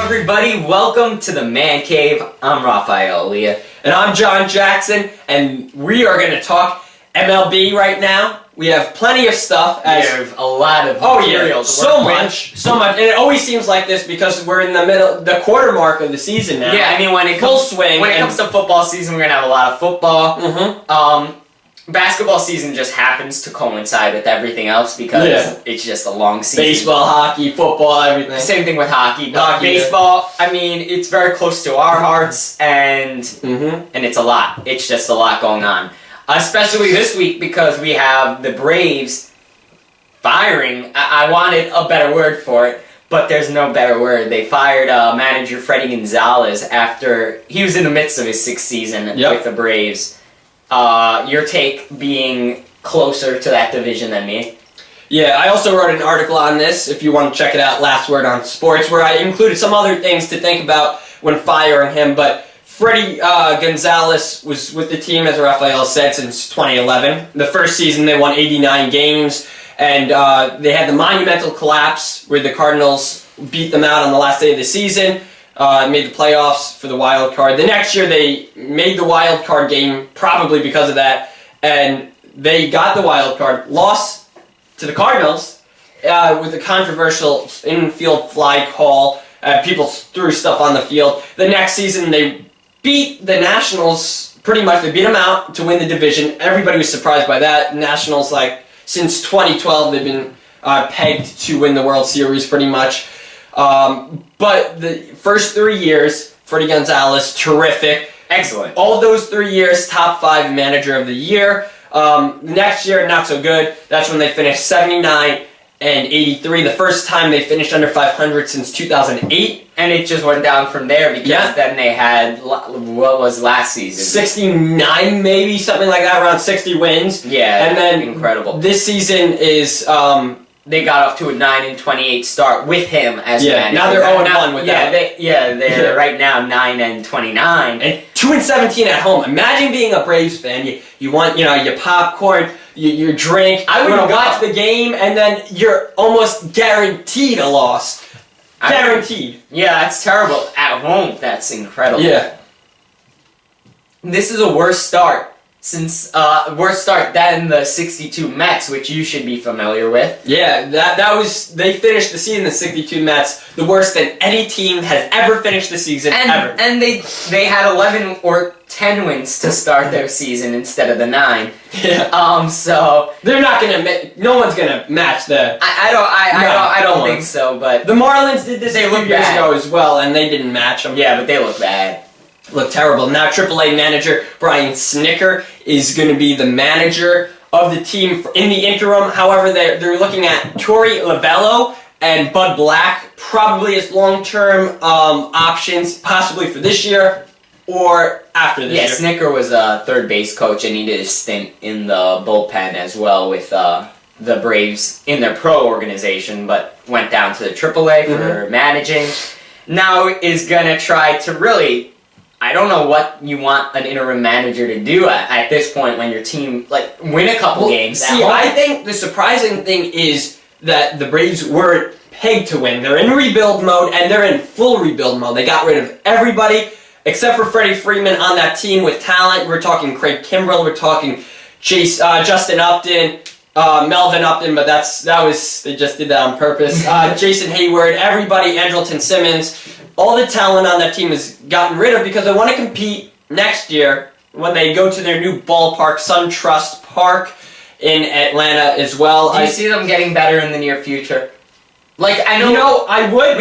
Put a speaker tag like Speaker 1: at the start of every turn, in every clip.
Speaker 1: everybody? Welcome to the Man Cave. I'm Raphael Leah.
Speaker 2: And I'm John Jackson, and we are going to talk MLB right now. We have plenty of stuff.
Speaker 1: We have a lot of material.
Speaker 2: So much. And it always seems like this because we're in the quarter mark of the season now.
Speaker 1: Yeah, I mean, when it comes to football season, we're going to have a lot of football. Basketball season just happens to coincide with everything else because it's just a long season.
Speaker 2: Baseball, hockey, football, everything.
Speaker 1: Same thing with hockey. But baseball, I mean, it's very close to our hearts, and it's a lot. It's just a lot going on. Especially this week because we have the Braves firing. I wanted a better word for it, but there's no better word. They fired manager Fredi Gonzalez after he was in the midst of his sixth season with the Braves. Your take being closer to that division than me.
Speaker 2: Yeah, I also wrote an article on this, if you want to check it out, Last Word on Sports, where I included some other things to think about when firing him, but Fredi Gonzalez was with the team, as Raphael said, since 2011. The first season they won 89 games, and they had the monumental collapse where the Cardinals beat them out on the last day of the season. Made the playoffs for the wild card. The next year they made the wild card game, probably because of that, and they got the wild card, lost to the Cardinals with a controversial infield fly call. People threw stuff on the field. The next season they beat the Nationals, pretty much. They beat them out to win the division. Everybody was surprised by that. Nationals, since 2012, they've been pegged to win the World Series pretty much. But the first 3 years, Fredi Gonzalez, terrific.
Speaker 1: Excellent.
Speaker 2: All those 3 years, top 5 manager of the year. Next year, not so good. That's when they finished 79 and 83. The first time they finished under 500 since 2008.
Speaker 1: And it just went down from there because then they had, what was last season?
Speaker 2: 69 maybe, something like that, around 60 wins.
Speaker 1: Yeah,
Speaker 2: and then
Speaker 1: incredible.
Speaker 2: This season is...
Speaker 1: They got off to a 9-28 start with him as manager.
Speaker 2: Now they're 0-1 with that.
Speaker 1: They're right now 9-29
Speaker 2: and 2-17 at home. Imagine being a Braves fan. You want your popcorn, your drink. I want to watch the game, and then you're almost guaranteed a loss. Guaranteed.
Speaker 1: Yeah, that's terrible. At home, that's incredible.
Speaker 2: Yeah.
Speaker 1: This is a worse start. Worse start than the 62 Mets, which you should be familiar with.
Speaker 2: Yeah, they finished the season, the 62 Mets, the worst than any team has ever finished the season, ever.
Speaker 1: And they had 11 or 10 wins to start their season instead of the 9.
Speaker 2: Yeah.
Speaker 1: So
Speaker 2: they're not gonna. No one's gonna match the.
Speaker 1: I don't think so. But
Speaker 2: the Marlins did this a few years ago as well, and they didn't match them.
Speaker 1: Yeah, but they look bad.
Speaker 2: Look terrible. Now AAA manager Brian Snitker is going to be the manager of the team in the interim. However, they're looking at Torey Lovullo and Bud Black probably as long-term options, possibly for this year or after this year.
Speaker 1: Yeah, Snitker was a third base coach, and he did a stint in the bullpen as well with the Braves in their pro organization, but went down to the AAA for managing. Now is going to try to really... I don't know what you want an interim manager to do at this point when your team win a couple games.
Speaker 2: See, I think the surprising thing is that the Braves weren't pegged to win. They're in rebuild mode, and they're in full rebuild mode. They got rid of everybody except for Freddie Freeman on that team with talent. We're talking Craig Kimbrell. We're talking Justin Upton, Melvin Upton, but they just did that on purpose. Jason Hayward, everybody, Andrelton Simmons. All the talent on that team is gotten rid of because they want to compete next year when they go to their new ballpark, SunTrust Park in Atlanta as well.
Speaker 1: Do you see them getting better in the near future? I know.
Speaker 2: I would.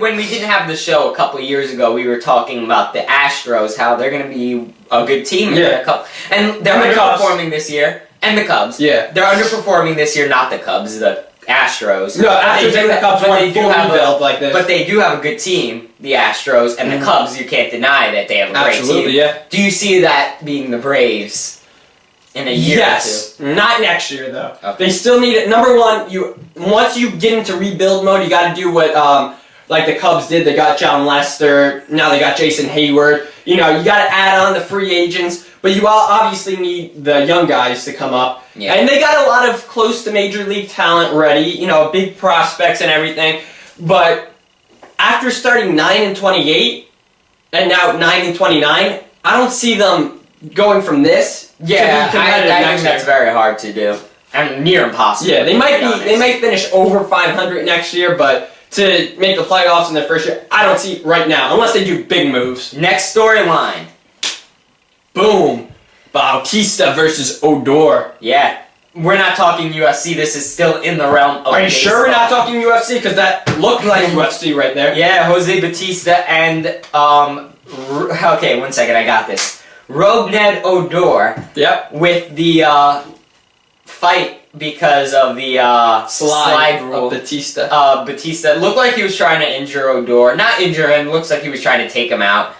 Speaker 1: When we didn't have the show a couple of years ago, we were talking about the Astros, how they're going to be a good team. And they're underperforming this year. And the Cubs.
Speaker 2: Yeah.
Speaker 1: They're underperforming this year, not the Cubs, the Astros.
Speaker 2: No, Astros and the Cubs want full rebuild like this.
Speaker 1: But they do have a good team, the Astros, and the Cubs, you can't deny that they have a great team.
Speaker 2: Absolutely, yeah.
Speaker 1: Do you see that being the Braves in a year or two?
Speaker 2: Not next year, though.
Speaker 1: Okay.
Speaker 2: They still need it. Number one, once you get into rebuild mode, you got to do what the Cubs did. They got John Lester. Now they got Jason Hayward. You got to add on the free agents. But you obviously need the young guys to come up.
Speaker 1: Yeah.
Speaker 2: And they got a lot of close to major league talent ready, big prospects and everything. But after starting 9-28 and now 9-29, I don't see them going from this to be competitive
Speaker 1: I
Speaker 2: next
Speaker 1: think that's
Speaker 2: year.
Speaker 1: very hard to do. And near impossible.
Speaker 2: Yeah, they might finish over 500 next year, but to make the playoffs in their first year, I don't see right now, unless they do big moves.
Speaker 1: Next storyline.
Speaker 2: Boom. Bautista versus Odor.
Speaker 1: Yeah. We're not talking UFC. This is still in the realm of
Speaker 2: Are you
Speaker 1: baseball.
Speaker 2: sure we're not talking UFC? Because that looked like UFC right there.
Speaker 1: Yeah, Jose Bautista and, okay, 1 second, I got this. Rougned Odor.
Speaker 2: Yep.
Speaker 1: With the, fight because of the, slide rule.
Speaker 2: Of Bautista.
Speaker 1: Bautista looked like he was trying to injure Odor. Not injure him, looks like he was trying to take him out.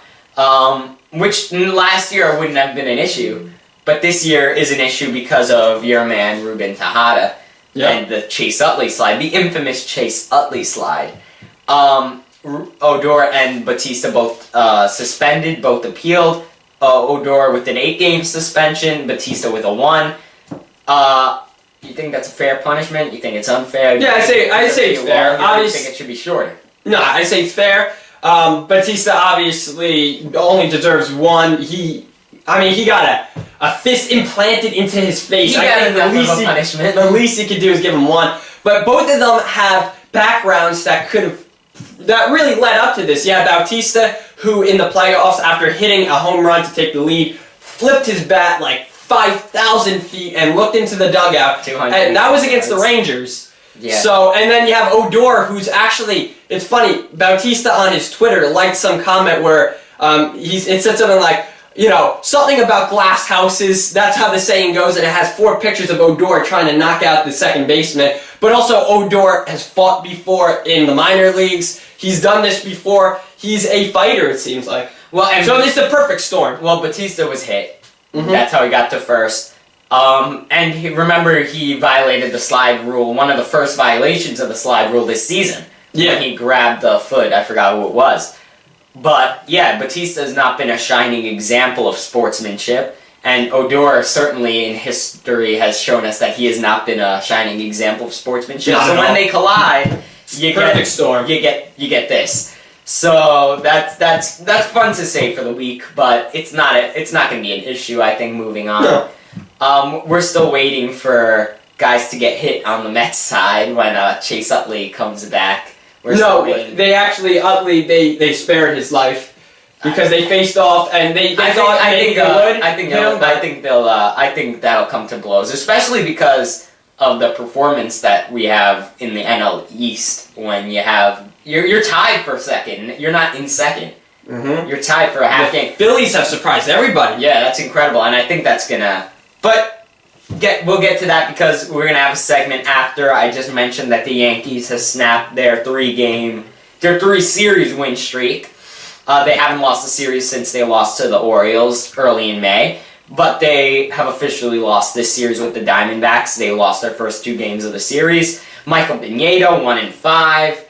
Speaker 1: Which last year wouldn't have been an issue. But this year is an issue because of your man, Ruben Tejada.
Speaker 2: Yep.
Speaker 1: And the Chase Utley slide. The infamous Chase Utley slide. Odor and Bautista both suspended, both appealed. Odor with an 8-game suspension, Bautista with a 1. You think that's a fair punishment? You think it's unfair?
Speaker 2: Yeah, I say it's fair.
Speaker 1: I think it should be shorter.
Speaker 2: No, I say it's fair. Bautista obviously only deserves 1. He got a fist implanted into his face.
Speaker 1: I think
Speaker 2: the least he could do is give him 1. But both of them have backgrounds that really led up to this. Yeah, Bautista, who in the playoffs, after hitting a home run to take the lead, flipped his bat like 5,000 feet and looked into the dugout.
Speaker 1: 200.
Speaker 2: And that was against the Rangers.
Speaker 1: Yeah.
Speaker 2: So, and then you have Odor, who's actually, it's funny, Bautista on his Twitter liked some comment where it said something like, something about glass houses, that's how the saying goes, and it has 4 pictures of Odor trying to knock out the second baseman. But also, Odor has fought before in the minor leagues. He's done this before. He's a fighter, it seems like. So it's the perfect storm.
Speaker 1: Well, Bautista was hit.
Speaker 2: Mm-hmm.
Speaker 1: That's how he got to first. And remember, he violated the slide rule, one of the first violations of the slide rule this season.
Speaker 2: Yeah.
Speaker 1: When he grabbed the foot, I forgot who it was. But, yeah, Bautista has not been a shining example of sportsmanship. And Odor certainly in history has shown us that he has not been a shining example of sportsmanship.
Speaker 2: Not
Speaker 1: so
Speaker 2: at
Speaker 1: when
Speaker 2: all.
Speaker 1: they collide, you get this. So that's fun to say for the week, but it's not going to be an issue. I think moving on.
Speaker 2: No.
Speaker 1: We're still waiting for guys to get hit on the Mets side when Chase Utley comes back.
Speaker 2: They actually Utley they spared his life because they faced off and they thought they would.
Speaker 1: I think that'll come to blows, especially because of the performance that we have in the NL East. When you're tied for second, you're not in second.
Speaker 2: Mm-hmm.
Speaker 1: You're tied for a half game.
Speaker 2: Phillies have surprised everybody.
Speaker 1: Yeah, that's incredible, and I think that's gonna. But we'll get to that because we're gonna have a segment after. I just mentioned that the Yankees has snapped their 3-series win streak. They haven't lost a series since they lost to the Orioles early in May, but they have officially lost this series with the Diamondbacks. They lost their first 2 games of the series. Michael Pineda, 1-5,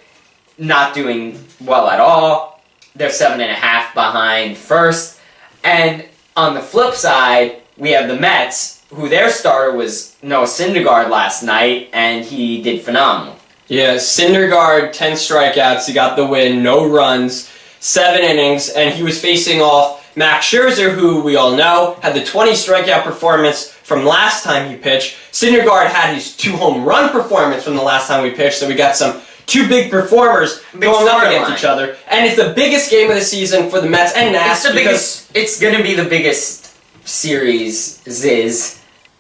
Speaker 1: not doing well at all. They're 7.5 behind first. And on the flip side, we have the Mets, who their starter was Noah Syndergaard last night, and he did phenomenal.
Speaker 2: Yeah, Syndergaard, 10 strikeouts, he got the win, no runs, 7 innings, and he was facing off Max Scherzer, who we all know had the 20 strikeout performance from last time he pitched. Syndergaard had his 2 home run performance from the last time we pitched, so we got 2 big performers going up against each other. And it's the biggest game of the season for the Mets and Nats.
Speaker 1: It's going to be the biggest series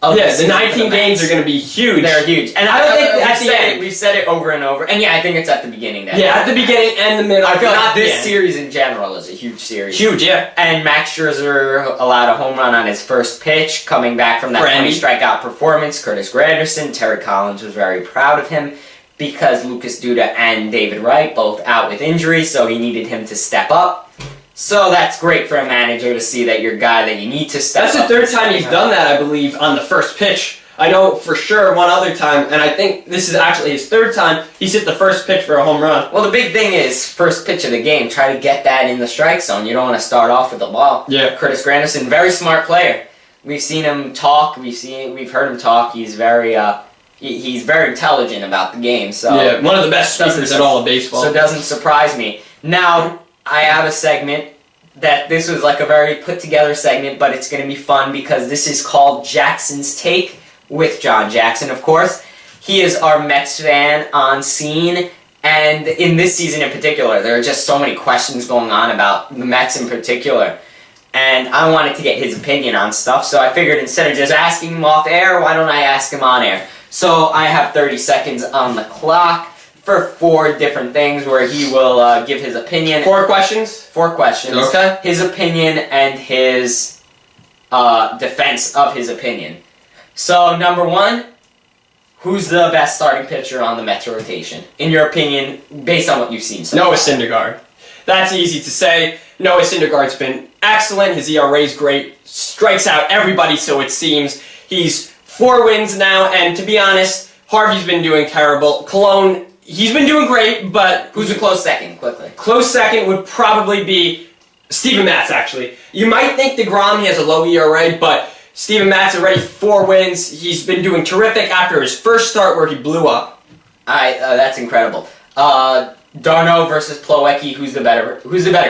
Speaker 2: the 19 games are going to be huge.
Speaker 1: They're huge. And
Speaker 2: I don't think at the end.
Speaker 1: We've said it over and over. And yeah, I think it's at the beginning.
Speaker 2: At the beginning and the middle.
Speaker 1: I feel like this series in general is a huge series.
Speaker 2: Huge, yeah.
Speaker 1: And Max Scherzer allowed a home run on his first pitch, coming back from that 20 strikeout performance. Curtis Granderson, Terry Collins was very proud of him because Lucas Duda and David Wright both out with injury, so he needed him to step up. So that's great for a manager to see that your guy that you need to step up.
Speaker 2: That's the 3rd time he's done that, I believe, on the first pitch. I know for sure one other time, and I think this is actually his 3rd time, he's hit the first pitch for a home run.
Speaker 1: Well, the big thing is, first pitch of the game, try to get that in the strike zone. You don't want to start off with the ball.
Speaker 2: Yeah.
Speaker 1: Curtis Granderson, very smart player. We've seen him talk, we've heard him talk. He's very, He's very intelligent about the game. So
Speaker 2: yeah, one of the best speakers in all of baseball.
Speaker 1: So it doesn't surprise me. Now, I have a segment that this was like a very put-together segment, but it's going to be fun because this is called Jackson's Take with John Jackson, of course. He is our Mets fan on scene, and in this season in particular, there are just so many questions going on about the Mets in particular. And I wanted to get his opinion on stuff, so I figured instead of just asking him off air, why don't I ask him on air? So I have 30 seconds on the clock for 4 different things where he will give his opinion.
Speaker 2: 4 questions?
Speaker 1: 4 questions.
Speaker 2: Okay.
Speaker 1: His opinion and his defense of his opinion. So, number 1, who's the best starting pitcher on the Mets rotation? In your opinion, based on what you've seen so
Speaker 2: Noah
Speaker 1: far.
Speaker 2: Syndergaard. That's easy to say. Noah Syndergaard's been excellent. His ERA's great. Strikes out everybody, so it seems. He's 4 wins now, and to be honest, Harvey's been doing terrible. Cologne, he's been doing great, but...
Speaker 1: Who's a close second, quickly?
Speaker 2: Close second would probably be Steven Matz, actually. You might think DeGrom, he has a low ERA, but Steven Matz already 4 wins. He's been doing terrific after his first start where he blew up.
Speaker 1: Alright, that's incredible. Darno versus Plawecki, who's the better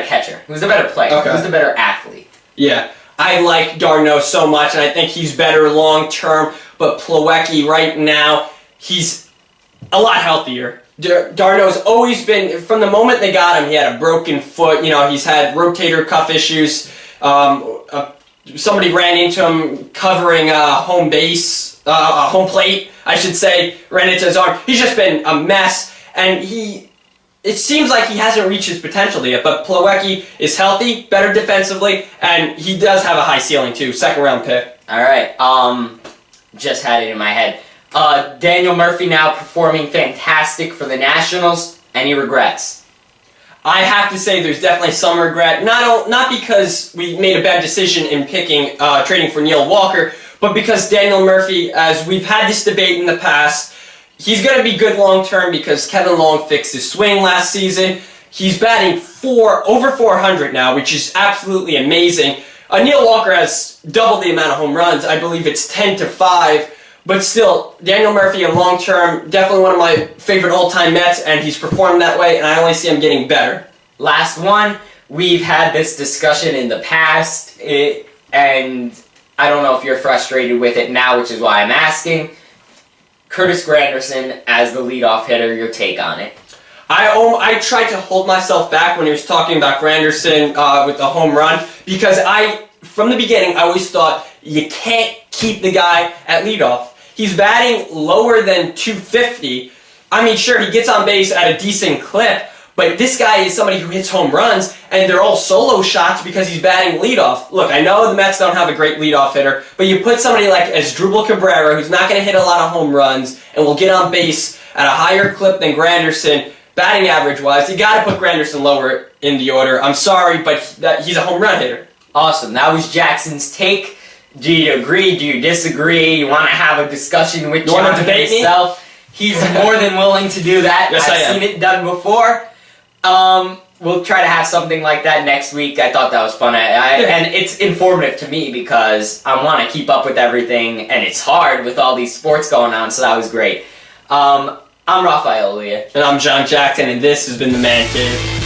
Speaker 1: catcher? Who's the better player?
Speaker 2: Okay.
Speaker 1: Who's the better athlete?
Speaker 2: Yeah, I like Darno so much, and I think he's better long term, but Plawecki right now, he's a lot healthier. Darno's always been, from the moment they got him, he had a broken foot, he's had rotator cuff issues, somebody ran into him covering home base, home plate, I should say, ran into his arm. He's just been a mess, and it seems like he hasn't reached his potential yet, but Plawecki is healthy, better defensively, and he does have a high ceiling too, 2nd round pick.
Speaker 1: Alright, just had it in my head. Daniel Murphy now performing fantastic for the Nationals. Any regrets?
Speaker 2: I have to say there's definitely some regret, not because we made a bad decision in trading for Neil Walker, but because Daniel Murphy, as we've had this debate in the past, he's going to be good long-term because Kevin Long fixed his swing last season. He's batting over 400 now, which is absolutely amazing. Neil Walker has double the amount of home runs. I believe it's 10-5. But still, Daniel Murphy in long-term, definitely one of my favorite all-time Mets, and he's performed that way, and I only see him getting better.
Speaker 1: Last one. We've had this discussion in the past, and I don't know if you're frustrated with it now, which is why I'm asking. Curtis Granderson as the leadoff hitter, your take on it?
Speaker 2: I tried to hold myself back when he was talking about Granderson with the home run, because from the beginning, I always thought you can't keep the guy at leadoff. He's batting lower than 250. I mean, sure, he gets on base at a decent clip, but this guy is somebody who hits home runs, and they're all solo shots because he's batting leadoff. Look, I know the Mets don't have a great leadoff hitter, but you put somebody like Asdrubal Cabrera, who's not going to hit a lot of home runs, and will get on base at a higher clip than Granderson, batting average-wise, you got to put Granderson lower in the order. I'm sorry, but he's a home run hitter.
Speaker 1: Awesome. That was Jackson's take. Do you agree? Do you disagree? You want to have a discussion with John himself? He's more than willing to do that.
Speaker 2: Yes,
Speaker 1: I've seen it done before. We'll try to have something like that next week. I thought that was fun. And it's informative to me because I want to keep up with everything, and it's hard with all these sports going on, so that was great. I'm Raphael Leah.
Speaker 2: And I'm John Jackson, and this has been The Man Cave.